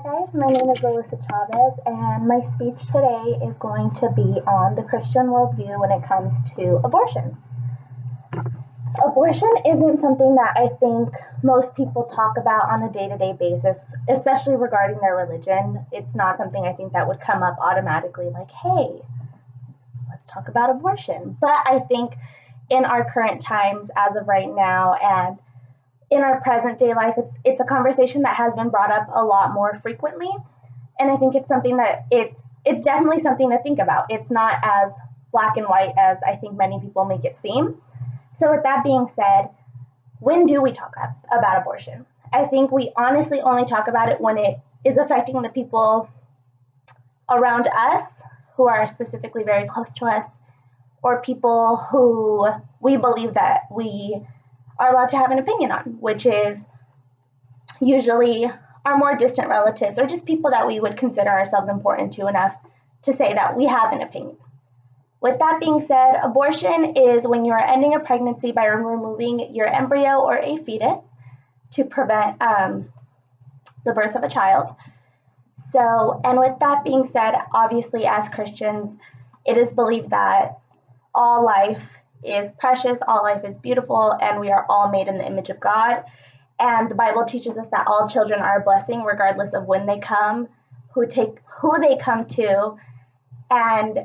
Guys, my name is Alyssa Chavez, and my speech today is going to be on the Christian worldview when it comes to abortion. Abortion isn't something that I think most people talk about on a day-to-day basis, especially regarding their religion. It's not something I think that would come up automatically like, hey, let's talk about abortion. But I think in our current times, as of right now, and in our present day life, it's a conversation that has been brought up a lot more frequently, and I think it's something that it's definitely something to think about. It's not as black and white as I think many people make it seem. So with that being said, when do we talk about abortion? I think we honestly only talk about it when it is affecting the people around us who are specifically very close to us, or people who we believe that we are allowed to have an opinion on, which is usually our more distant relatives or just people that we would consider ourselves important to enough to say that we have an opinion. With that being said, abortion is when you are ending a pregnancy by removing your embryo or a fetus to prevent the birth of a child. So, and with that being said, obviously as Christians, it is believed that all life is precious, all life is beautiful, and we are all made in the image of God. And the Bible teaches us that all children are a blessing, regardless of when they come, who they come to, and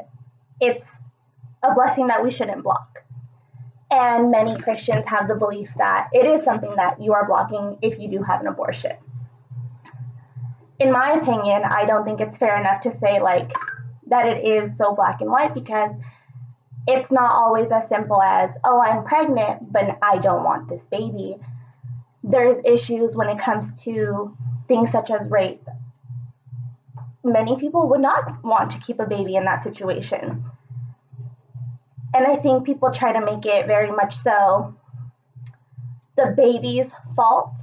it's a blessing that we shouldn't block. And many Christians have the belief that it is something that you are blocking if you do have an abortion. In my opinion, I don't think it's fair enough to say like that it is so black and white, because it's not always as simple as, oh, I'm pregnant, but I don't want this baby. There's issues when it comes to things such as rape. Many people would not want to keep a baby in that situation. And I think people try to make it very much so the baby's fault.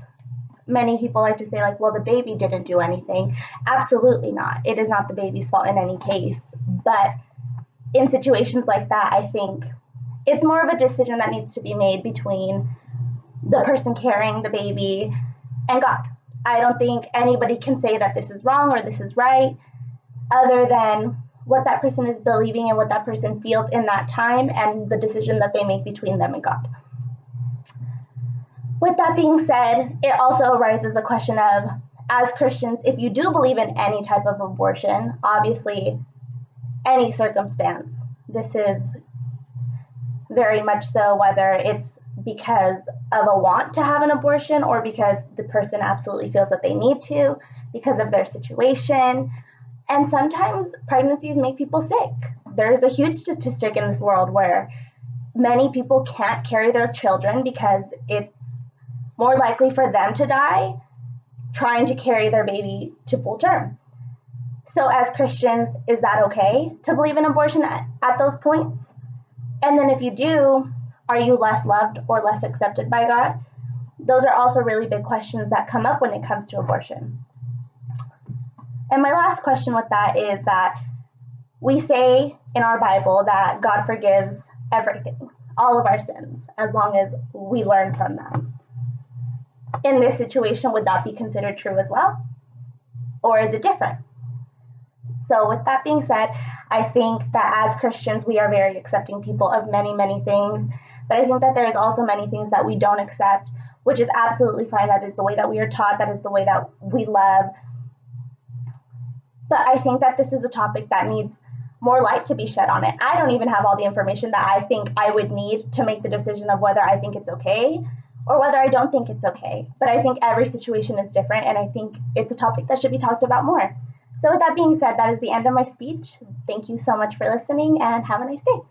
Many people like to say like, well, the baby didn't do anything. Absolutely not. It is not the baby's fault in any case. But in situations like that, I think it's more of a decision that needs to be made between the person carrying the baby and God. I don't think anybody can say that this is wrong or this is right, other than what that person is believing and what that person feels in that time and the decision that they make between them and God. With that being said, it also arises a question of, as Christians, if you do believe in any type of abortion, obviously any circumstance, this is very much so whether it's because of a want to have an abortion or because the person absolutely feels that they need to because of their situation. And sometimes pregnancies make people sick. There's a huge statistic in this world where many people can't carry their children because it's more likely for them to die trying to carry their baby to full term. So as Christians, is that okay to believe in abortion at those points? And then if you do, are you less loved or less accepted by God? Those are also really big questions that come up when it comes to abortion. And my last question with that is that we say in our Bible that God forgives everything, all of our sins, as long as we learn from them. In this situation, would that be considered true as well? Or is it different? So with that being said, I think that as Christians, we are very accepting people of many, many things. But I think that there is also many things that we don't accept, which is absolutely fine. That is the way that we are taught. That is the way that we love. But I think that this is a topic that needs more light to be shed on it. I don't even have all the information that I think I would need to make the decision of whether I think it's okay or whether I don't think it's okay. But I think every situation is different, and I think it's a topic that should be talked about more. So with that being said, that is the end of my speech. Thank you so much for listening, and have a nice day.